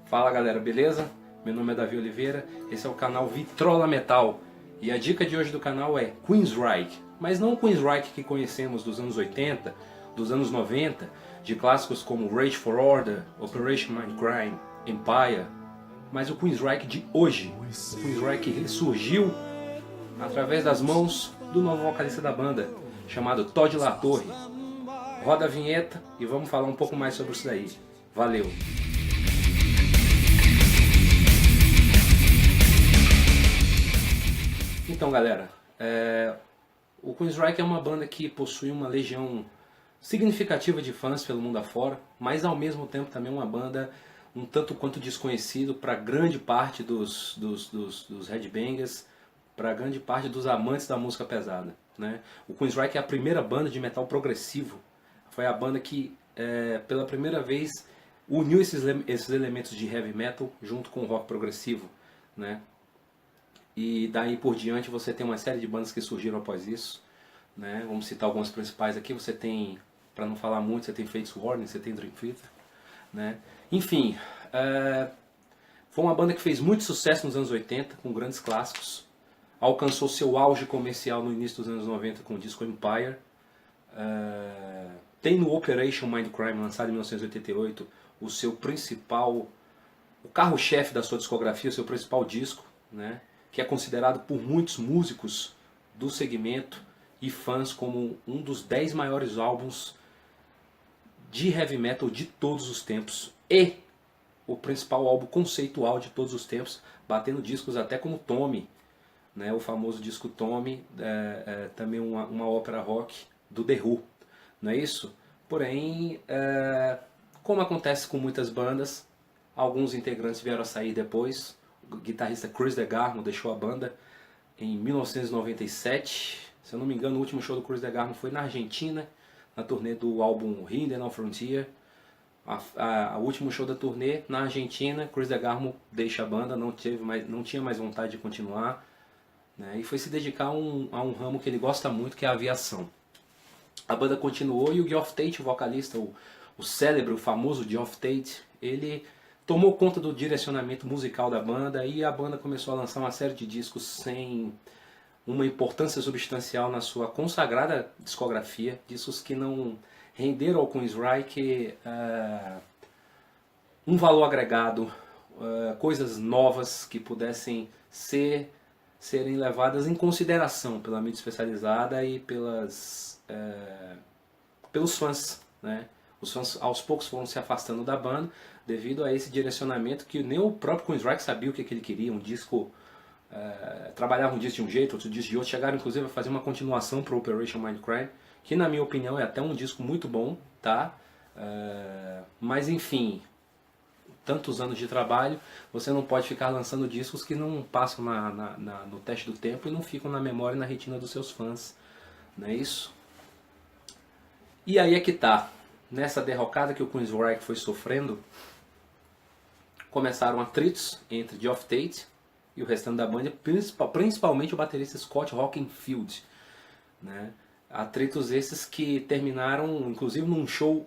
Fala galera, beleza? Meu nome é Davi Oliveira, esse é o canal Vitrola Metal e a dica de hoje do canal é Queensryche, mas não o Queensryche que conhecemos dos anos 80, dos anos 90, de clássicos como Rage for Order, Operation Mindcrime, Empire, mas o Queensryche de hoje. O Queensryche que ressurgiu através das mãos do novo vocalista da banda, chamado Todd La Torre. Roda a vinheta e vamos falar um pouco mais sobre isso daí. Valeu! Então galera, o Queensryche é uma banda que possui uma legião significativa de fãs pelo mundo afora, mas ao mesmo tempo também uma banda um tanto quanto desconhecido para grande parte dos headbangers, para grande parte dos amantes da música pesada, né? O Queensryche é a primeira banda de metal progressivo, foi a banda que pela primeira vez uniu esses elementos de heavy metal junto com o rock progressivo, né? E daí por diante você tem uma série de bandas que surgiram após isso, né? Vamos citar algumas principais aqui. Você tem, para não falar muito, você tem Fates Warning, você tem Dream Theater, né? Enfim, foi uma banda que fez muito sucesso nos anos 80, com grandes clássicos. Alcançou seu auge comercial no início dos anos 90 com o disco Empire. Tem no Operation Mindcrime, lançado em 1988, o seu principal, o carro-chefe da sua discografia, o seu principal disco, né? Que é considerado por muitos músicos do segmento e fãs como um dos 10 maiores álbuns de heavy metal de todos os tempos e o principal álbum conceitual de todos os tempos, batendo discos até como Tommy, né? O famoso disco Tommy, também uma ópera rock do The Who, não é isso? Porém, como acontece com muitas bandas, alguns integrantes vieram a sair depois. O guitarrista Chris DeGarmo deixou a banda em 1997. Se eu não me engano, o último show do Chris DeGarmo foi na Argentina, na turnê do álbum Hidden on Frontier. O último show da turnê na Argentina, Chris DeGarmo deixa a banda, não tinha mais vontade de continuar, né, e foi se dedicar a um ramo que ele gosta muito, que é a aviação. A banda continuou e o Geoff Tate, o vocalista, o célebre, o famoso Geoff Tate, ele tomou conta do direcionamento musical da banda e a banda começou a lançar uma série de discos sem uma importância substancial na sua consagrada discografia, discos que não renderam ao Queensryche um valor agregado, coisas novas que pudessem serem levadas em consideração pela mídia especializada e pelos fãs, né? Os fãs aos poucos foram se afastando da banda devido a esse direcionamento que nem o próprio Queensryche sabia o que ele queria. Um disco, trabalhava um disco de um jeito, outro disco de outro. Chegaram inclusive a fazer uma continuação para o Operation Mindcrime, que na minha opinião é até um disco muito bom, tá? Mas enfim, tantos anos de trabalho, você não pode ficar lançando discos que não passam no teste do tempo e não ficam na memória e na retina dos seus fãs, não é isso? E aí é que tá. Nessa derrocada que o Queensryche foi sofrendo, começaram atritos entre Geoff Tate e o restante da banda, principalmente o baterista Scott Rockenfield, né? Atritos esses que terminaram, inclusive, num show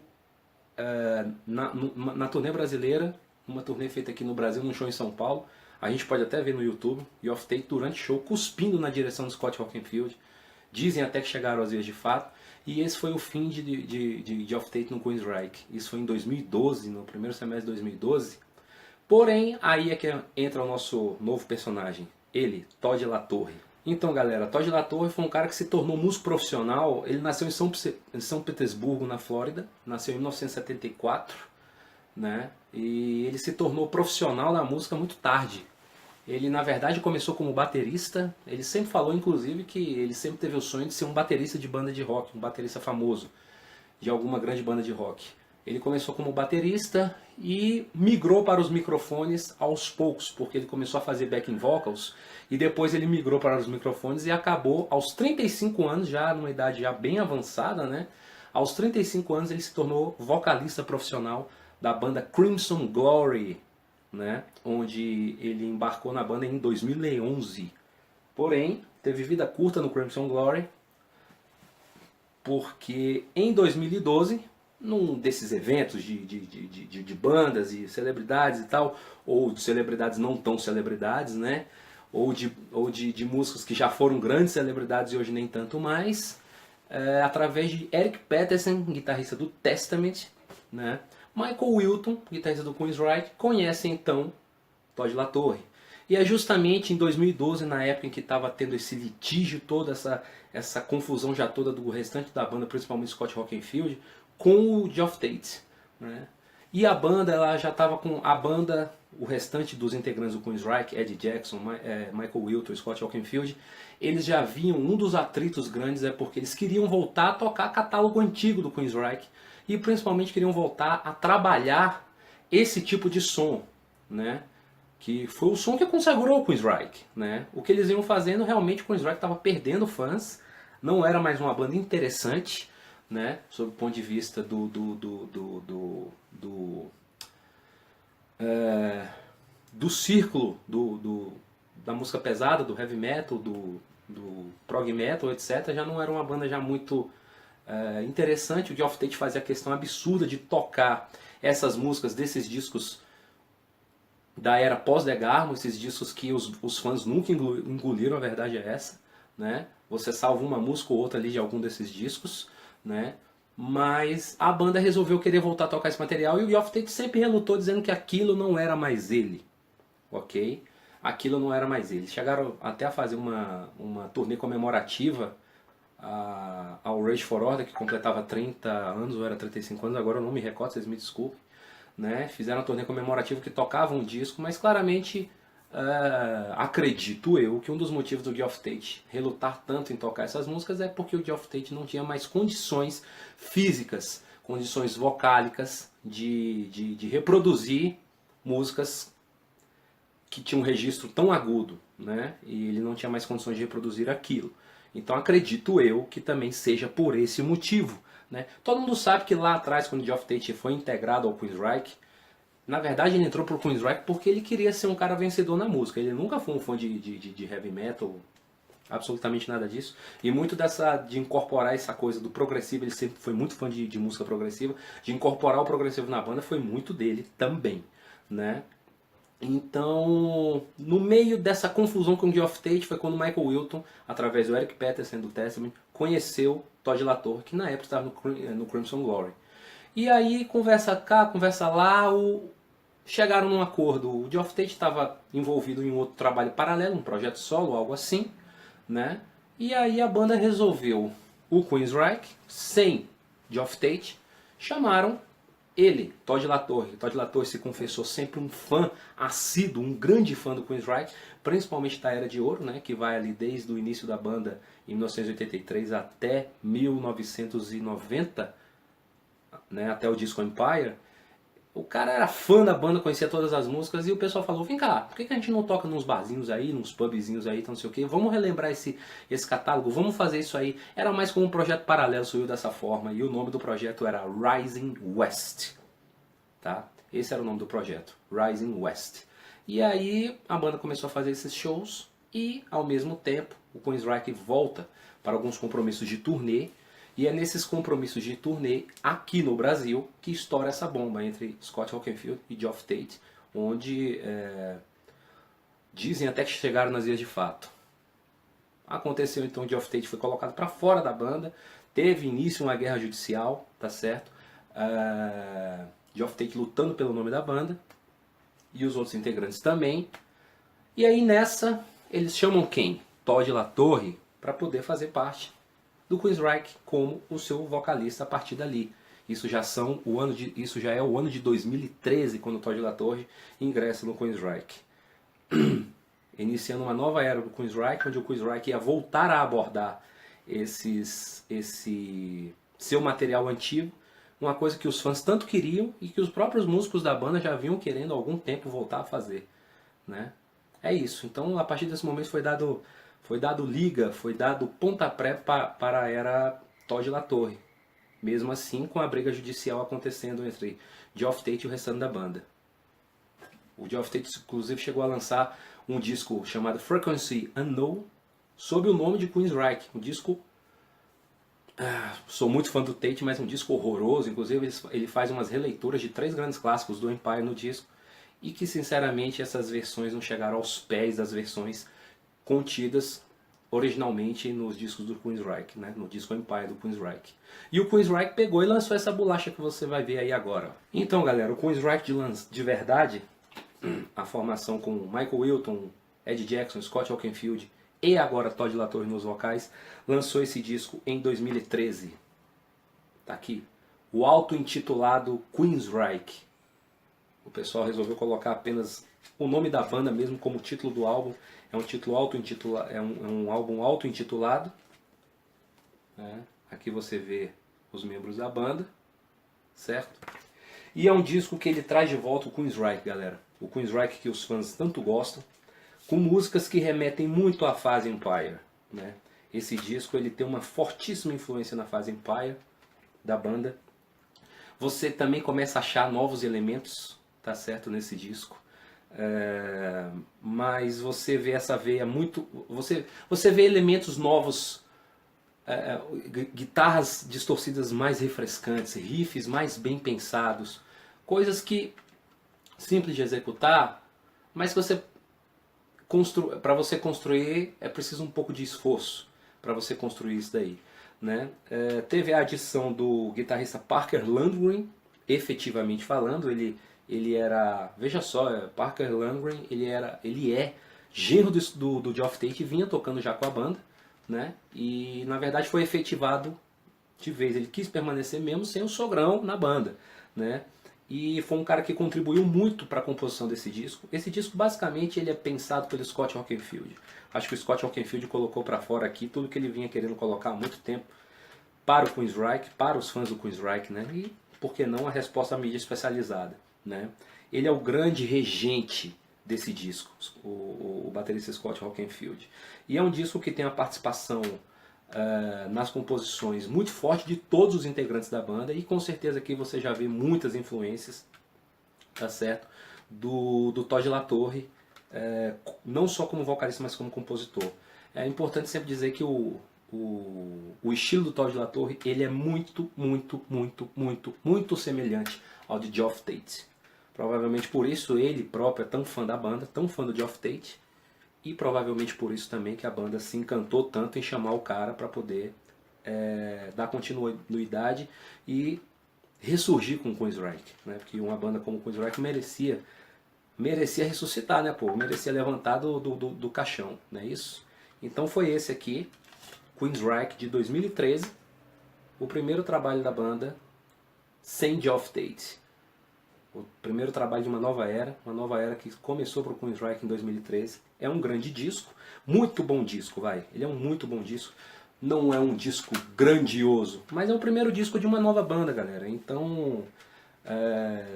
na turnê brasileira, uma turnê feita aqui no Brasil, num show em São Paulo. A gente pode até ver no YouTube, Geoff Tate durante o show cuspindo na direção do Scott Rockenfield. Dizem até que chegaram às vezes de fato. E esse foi o fim de Geoff Tate no Queensryche. Isso foi em 2012, no primeiro semestre de 2012. Porém, aí é que entra o nosso novo personagem. Ele, Todd La Torre. Então galera, Todd La Torre foi um cara que se tornou músico profissional. Ele nasceu em São Petersburgo, na Flórida. Nasceu em 1974. Né? E ele se tornou profissional na música muito tarde. Ele na verdade começou como baterista. Ele sempre falou inclusive que ele sempre teve o sonho de ser um baterista de banda de rock, um baterista famoso de alguma grande banda de rock. Ele começou como baterista e migrou para os microfones aos poucos, porque ele começou a fazer backing vocals e depois ele migrou para os microfones e acabou aos 35 anos, já numa idade já bem avançada, né? Aos 35 anos ele se tornou vocalista profissional da banda Crimson Glory, né? Onde ele embarcou na banda em 2011. Porém, teve vida curta no Crimson Glory, porque em 2012 num desses eventos de bandas e celebridades e tal, ou de celebridades não tão celebridades, né? Ou de músicos que já foram grandes celebridades e hoje nem tanto mais, através de Eric Peterson, guitarrista do Testament, né? Michael Wilton, guitarrista do Queensryche, conhece então Todd La Torre. E é justamente em 2012, na época em que estava tendo esse litígio, toda essa confusão já toda do restante da banda, principalmente Scott Rockenfield, com o Geoff Tate, né? E a banda, ela já estava com a banda, o restante dos integrantes do Queensryche, Eddie Jackson, Michael Wilton, Scott Rockenfield, eles já viam, um dos atritos grandes é porque eles queriam voltar a tocar catálogo antigo do Queensryche e principalmente queriam voltar a trabalhar esse tipo de som, né? Que foi o som que consagrou o Queensryche, né? O que eles iam fazendo, realmente o Queensryche estava perdendo fãs, não era mais uma banda interessante, né? Sob o ponto de vista do círculo da música pesada, do heavy metal, do prog metal, etc. Já não era uma banda já muito interessante. O Geoff Tate fazia a questão absurda de tocar essas músicas desses discos da era pós-The Garmo, esses discos que os fãs nunca engoliram, a verdade é essa, né? Você salva uma música ou outra ali de algum desses discos, né? Mas a banda resolveu querer voltar a tocar esse material e o Geoff Tate sempre relutou dizendo que aquilo não era mais ele, ok? Aquilo não era mais ele. Chegaram até a fazer uma turnê comemorativa ao Rage for Order, que completava 30 anos, ou era 35 anos, agora eu não me recordo, vocês me desculpem. Né? Fizeram uma turnê comemorativa que tocava um disco, mas claramente acredito eu que um dos motivos do Geoff Tate relutar tanto em tocar essas músicas é porque o Geoff Tate não tinha mais condições físicas, condições vocálicas de reproduzir músicas que tinham um registro tão agudo, né? E ele não tinha mais condições de reproduzir aquilo. Então acredito eu que também seja por esse motivo. Né? Todo mundo sabe que lá atrás, quando o Geoff Tate foi integrado ao Queensryche, na verdade ele entrou pro Queensryche porque ele queria ser um cara vencedor na música. Ele nunca foi um fã de heavy metal, absolutamente nada disso. E muito de incorporar essa coisa do progressivo, ele sempre foi muito fã de música progressiva, de incorporar o progressivo na banda foi muito dele também. Né? Então, no meio dessa confusão com o Geoff Tate foi quando Michael Wilton, através do Eric Peterson do Testament, conheceu Todd La Torre, que na época estava no Crimson Glory. E aí, conversa cá, conversa lá, chegaram num acordo. O Geoff Tate estava envolvido em um outro trabalho paralelo, um projeto solo, algo assim, né? E aí a banda resolveu o Queensryche, sem Geoff Tate, chamaram ele, Todd La Torre. Todd La Torre se confessou sempre um fã assíduo, um grande fã do Queensryche, principalmente da Era de Ouro, né, que vai ali desde o início da banda, em 1983, até 1990, né, até o disco Empire. O cara era fã da banda, conhecia todas as músicas, e o pessoal falou, vem cá, por que a gente não toca nos barzinhos aí, nos pubzinhos aí, não sei o que, vamos relembrar esse catálogo, vamos fazer isso aí. Era mais como um projeto paralelo, surgiu dessa forma, e o nome do projeto era Rising West, tá? Esse era o nome do projeto, Rising West. E aí a banda começou a fazer esses shows, e ao mesmo tempo o Queensryche volta para alguns compromissos de turnê. E é nesses compromissos de turnê aqui no Brasil que estoura essa bomba entre Scott Rockenfield e Geoff Tate, onde dizem até que chegaram nas vias de fato. Aconteceu então, Geoff Tate foi colocado para fora da banda, teve início uma guerra judicial, tá certo? Geoff Tate lutando pelo nome da banda e os outros integrantes também. E aí nessa eles chamam quem? Todd La Torre para poder fazer parte do Queensryche como o seu vocalista a partir dali. Isso já é o ano de 2013, quando o Todd La Torre ingressa no Queensryche. Iniciando uma nova era do Queensryche, onde o Queensryche ia voltar a abordar esse seu material antigo, uma coisa que os fãs tanto queriam e que os próprios músicos da banda já vinham querendo há algum tempo voltar a fazer. Né? É isso. Então, a partir desse momento foi dado liga, foi dado pontapé para a era Todd La Torre. Mesmo assim, com a briga judicial acontecendo entre Geoff Tate e o restante da banda. O Geoff Tate, inclusive, chegou a lançar um disco chamado Frequency Unknown, sob o nome de Queensryche. Um disco Sou muito fã do Tate, mas é um disco horroroso. Inclusive ele faz umas releituras de 3 grandes clássicos do Empire no disco. E que sinceramente essas versões não chegaram aos pés das versões contidas originalmente nos discos do Queensryche, né? No disco Empire do Queensryche. E o Queensryche pegou e lançou essa bolacha que você vai ver aí agora. Então galera, o Queensryche de verdade, a formação com Michael Wilton, Ed Jackson, Scott Oakenfield e agora Todd La Torre nos vocais, lançou esse disco em 2013. Tá aqui. O auto-intitulado Queensryche. O pessoal resolveu colocar apenas o nome da banda mesmo como título do álbum. É um título auto-intitulado, é um álbum auto-intitulado. Né? Aqui você vê os membros da banda, certo? E é um disco que ele traz de volta o Queensryche, galera. O Queensryche que os fãs tanto gostam, com músicas que remetem muito à fase Empire, né? Esse disco ele tem uma fortíssima influência na fase Empire da banda. Você também começa a achar novos elementos, tá certo, nesse disco. Mas você vê essa veia muito... Você vê elementos novos, guitarras distorcidas mais refrescantes, riffs mais bem pensados, coisas que simples de executar, mas que você para você construir é preciso um pouco de esforço para você construir isso daí, né? Teve a adição do guitarrista Parker Lundgren, efetivamente falando, ele era, veja só, Parker Lundgren, ele é genro do Geoff Tate e vinha tocando já com a banda, né? E na verdade foi efetivado de vez, ele quis permanecer mesmo sem o sogrão na banda, né? E foi um cara que contribuiu muito para a composição desse disco. Esse disco basicamente ele é pensado pelo Scott Oakenfield. Acho que o Scott Oakenfield colocou para fora aqui tudo que ele vinha querendo colocar há muito tempo para o Queensryche, para os fãs do Queensryche, né? E por que não a resposta à mídia especializada, né? Ele é o grande regente desse disco, o baterista Scott Oakenfield. E é um disco que tem a participação nas composições muito forte de todos os integrantes da banda, e com certeza aqui você já vê muitas influências, tá certo, do Todd La Torre, não só como vocalista, mas como compositor. É importante sempre dizer que o estilo do Todd La Torre ele é muito semelhante ao de Geoff Tate. Provavelmente por isso ele próprio é tão fã da banda, tão fã do Geoff Tate, e provavelmente por isso também que a banda se encantou tanto em chamar o cara para poder dar continuidade e ressurgir com o Queensryche, né? Porque uma banda como o Queensryche merecia ressuscitar, né, pô? Merecia levantar do caixão, não é isso? Então foi esse aqui, Queensryche de 2013, o primeiro trabalho da banda sem Geoff Tate. O primeiro trabalho de uma nova era que começou para o Queensryche em 2013. É um grande disco, muito bom disco, vai. Ele é um muito bom disco. Não é um disco grandioso, mas é o primeiro disco de uma nova banda, galera. Então,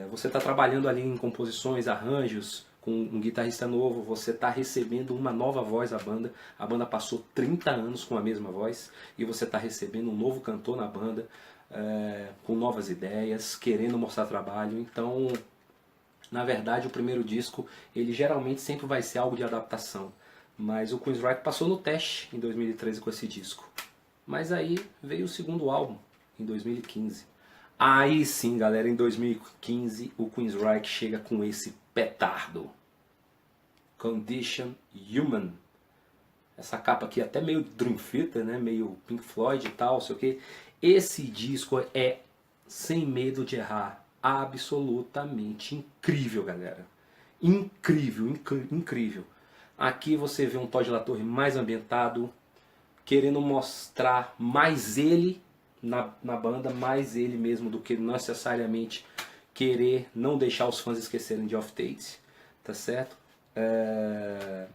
você está trabalhando ali em composições, arranjos, com um guitarrista novo, você está recebendo uma nova voz da banda. A banda passou 30 anos com a mesma voz e você está recebendo um novo cantor na banda, com novas ideias, querendo mostrar trabalho. Então, na verdade, o primeiro disco, ele geralmente sempre vai ser algo de adaptação. Mas o Queensryche passou no teste em 2013 com esse disco. Mas aí veio o segundo álbum, em 2015. Aí sim, galera, em 2015 o Queensryche chega com esse petardo. Condition Human. Essa capa aqui é até meio Dream Theater, né? Meio Pink Floyd e tal, sei o que. Esse disco é, sem medo de errar, absolutamente incrível, galera. Incrível, incrível. Aqui você vê um Todd La Torre mais ambientado, querendo mostrar mais ele na banda, mais ele mesmo, do que necessariamente querer não deixar os fãs esquecerem de Off Tate, tá certo? É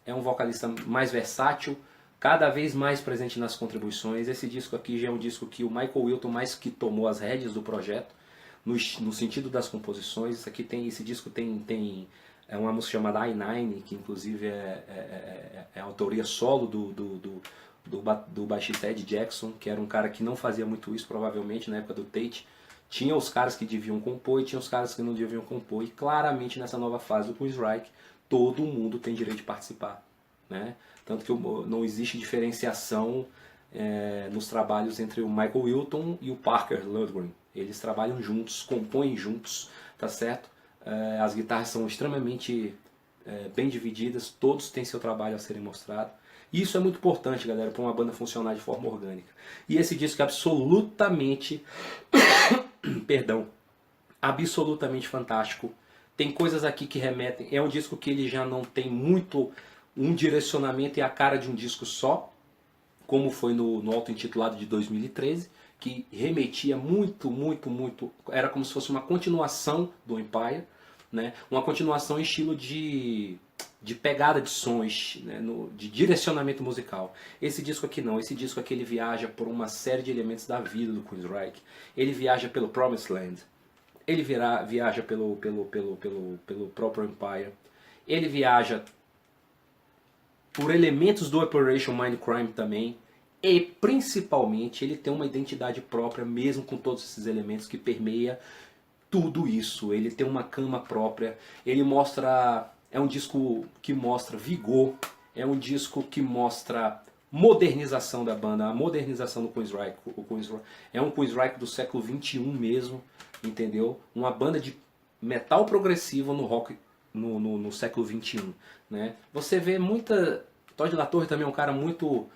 um vocalista mais versátil, cada vez mais presente nas contribuições. Esse disco aqui já é um disco que o Michael Wilton mais que tomou as rédeas do projeto, no sentido das composições. Esse disco tem uma música chamada I9, que inclusive é a autoria solo do baixista Ed Jackson, que era um cara que não fazia muito isso, provavelmente, na época do Tate. Tinha os caras que deviam compor e tinha os caras que não deviam compor. E claramente nessa nova fase do Queensryche, todo mundo tem direito de participar, né? Tanto que não existe diferenciação nos trabalhos entre o Michael Wilton e o Parker Lundgren. Eles trabalham juntos, compõem juntos, tá certo? As guitarras são extremamente bem divididas, todos têm seu trabalho a serem mostrado. E isso é muito importante, galera, para uma banda funcionar de forma orgânica. E esse disco é absolutamente, perdão, absolutamente fantástico. Tem coisas aqui que remetem, é um disco que ele já não tem muito um direcionamento e a cara de um disco só, como foi no auto-intitulado de 2013, que remetia muito, era como se fosse uma continuação do Empire, né? Uma continuação em estilo de pegada de sons, né? De direcionamento musical. Esse disco aqui não, esse disco aqui ele viaja por uma série de elementos da vida do Queensryche. Ele viaja pelo Promised Land, ele viaja pelo próprio Empire, ele viaja por elementos do Operation Mindcrime também, e principalmente ele tem uma identidade própria, mesmo com todos esses elementos que permeia tudo isso. Ele tem uma cama própria, ele mostra, é um disco que mostra vigor, é um disco que mostra modernização da banda, a modernização do Queensryche. É um Queensryche do século XXI mesmo, entendeu? Uma banda de metal progressivo no rock no século XXI, né? Você vê muita... Todd La Torre também é um cara muito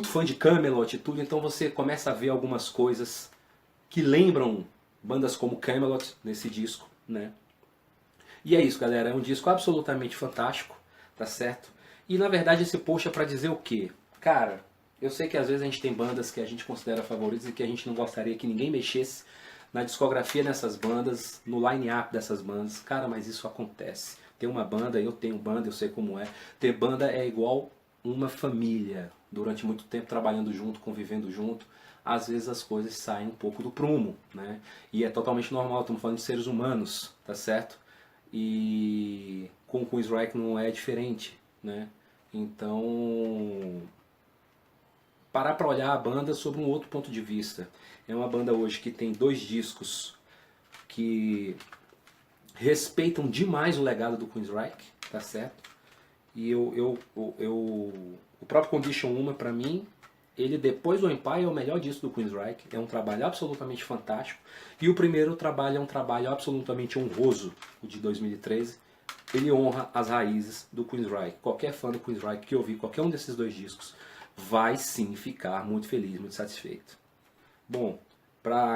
fã de Kamelot e tudo, então você começa a ver algumas coisas que lembram bandas como Kamelot nesse disco, né? E é isso, galera, é um disco absolutamente fantástico, tá certo? E na verdade esse post é pra dizer o quê? Cara, eu sei que às vezes a gente tem bandas que a gente considera favoritas e que a gente não gostaria que ninguém mexesse na discografia dessas bandas, no line-up dessas bandas. Cara, mas isso acontece. Tem uma banda, eu tenho banda, eu sei como é. Ter banda é igual uma família. Durante muito tempo trabalhando junto, convivendo junto, às vezes as coisas saem um pouco do prumo, né? E é totalmente normal, estamos falando de seres humanos, tá certo? E com o Queensryche não é diferente, né? Então, parar para olhar a banda sob um outro ponto de vista. É uma banda hoje que tem 2 discos que respeitam demais o legado do Queensryche, tá certo? E o próprio Condition Uma, pra mim, ele depois do Empire é o melhor disco do Queensryche. É um trabalho absolutamente fantástico. E o primeiro trabalho é um trabalho absolutamente honroso, o de 2013. Ele honra as raízes do Queensryche. Qualquer fã do Queensryche que ouvir qualquer um desses 2 discos vai sim ficar muito feliz, muito satisfeito. Bom,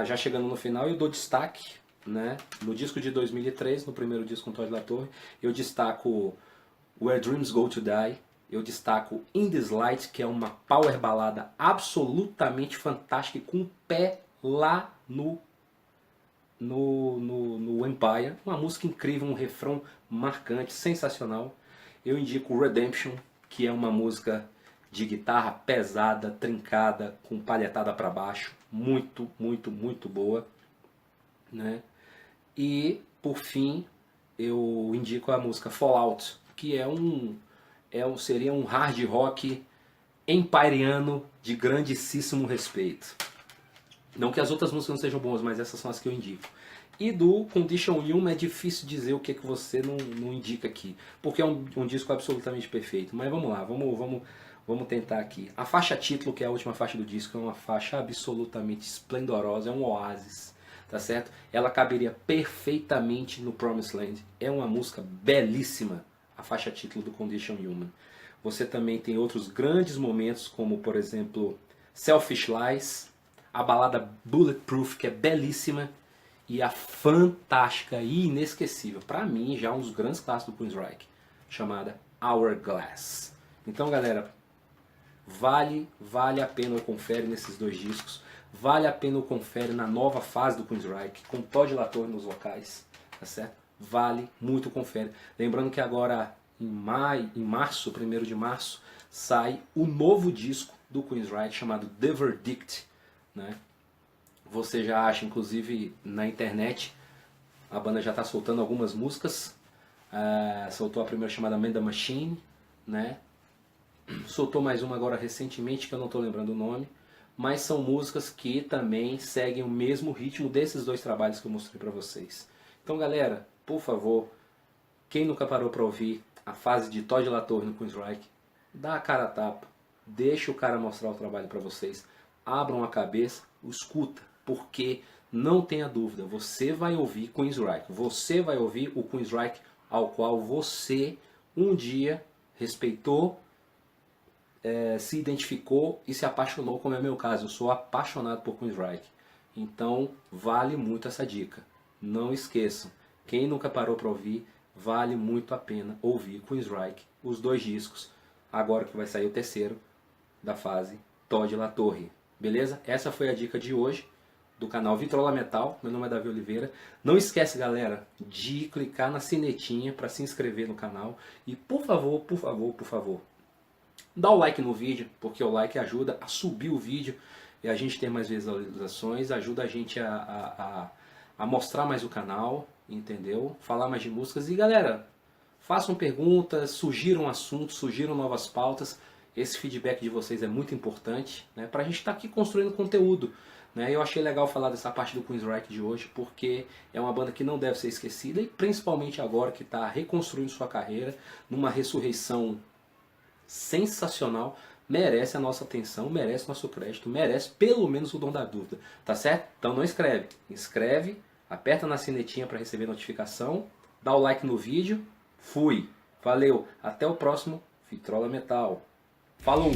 já chegando no final, eu dou destaque, né? No disco de 2003, no primeiro disco com Todd La Torre, eu destaco Where Dreams Go to Die, eu destaco In This Light, que é uma power balada absolutamente fantástica, com o pé lá no Empire. Uma música incrível, um refrão marcante, sensacional. Eu indico Redemption, que é uma música de guitarra pesada, trincada, com palhetada para baixo, muito boa, né? E por fim eu indico a música Fallout, que seria um hard rock empireano de grandíssimo respeito. Não que as outras músicas não sejam boas, mas essas são as que eu indico. E do Condition Human é difícil dizer o que você não indica aqui, porque é um disco absolutamente perfeito. Mas vamos lá, vamos tentar aqui. A faixa título, que é a última faixa do disco, é uma faixa absolutamente esplendorosa, é um oásis, tá certo? Ela caberia perfeitamente no Promised Land. É uma música belíssima, a faixa título do Condition Human. Você também tem outros grandes momentos, como por exemplo Selfish Lies, a balada Bulletproof, que é belíssima, e a fantástica e inesquecível, para mim já um dos grandes clássicos do Queensryche, chamada Hourglass. Então galera, vale a pena o confere nesses 2 discos, vale a pena o confere na nova fase do Queensryche, com Todd La Torre nos vocais, tá certo? Vale muito o confere. Lembrando que agora em março, 1º de março, sai o novo disco do Queensryche chamado The Verdict, né? Você já acha, inclusive, na internet, a banda já está soltando algumas músicas. Soltou a primeira chamada Man the Machine, né? Soltou mais uma agora recentemente, que eu não estou lembrando o nome. Mas são músicas que também seguem o mesmo ritmo desses 2 trabalhos que eu mostrei para vocês. Então, galera, por favor, quem nunca parou para ouvir a fase de Todd La Torre no Queensryche, dá a cara a tapa. deixa o cara mostrar o trabalho para vocês, abram a cabeça, escuta, porque não tenha dúvida, você vai ouvir Queensryche, você vai ouvir o Queensryche ao qual você um dia respeitou, se identificou e se apaixonou, como é o meu caso. Eu sou apaixonado por Queensryche. Então vale muito essa dica. Não esqueçam, quem nunca parou para ouvir, vale muito a pena ouvir Queensryche, os 2 discos, agora que vai sair o terceiro da fase Todd La Torre. Beleza? Essa foi a dica de hoje do canal Vitrola Metal. Meu nome é Davi Oliveira. Não esquece, galera, de clicar na sinetinha para se inscrever no canal. E por favor, por favor, por favor, dá o like no vídeo, porque o like ajuda a subir o vídeo e a gente ter mais visualizações, ajuda a gente a mostrar mais o canal, entendeu? Falar mais de músicas. E galera, façam perguntas, sugiram assuntos, sugiram novas pautas. Esse feedback de vocês é muito importante, né, para a gente estar aqui construindo conteúdo. Né? Eu achei legal falar dessa parte do Queensryche de hoje, porque é uma banda que não deve ser esquecida, e principalmente agora que está reconstruindo sua carreira, numa ressurreição sensacional, merece a nossa atenção, merece nosso crédito, merece pelo menos o dom da dúvida, tá certo? Então não escreve, inscreve, aperta na sinetinha para receber notificação, dá o like no vídeo, fui, valeu, até o próximo Vitrola Metal, falou!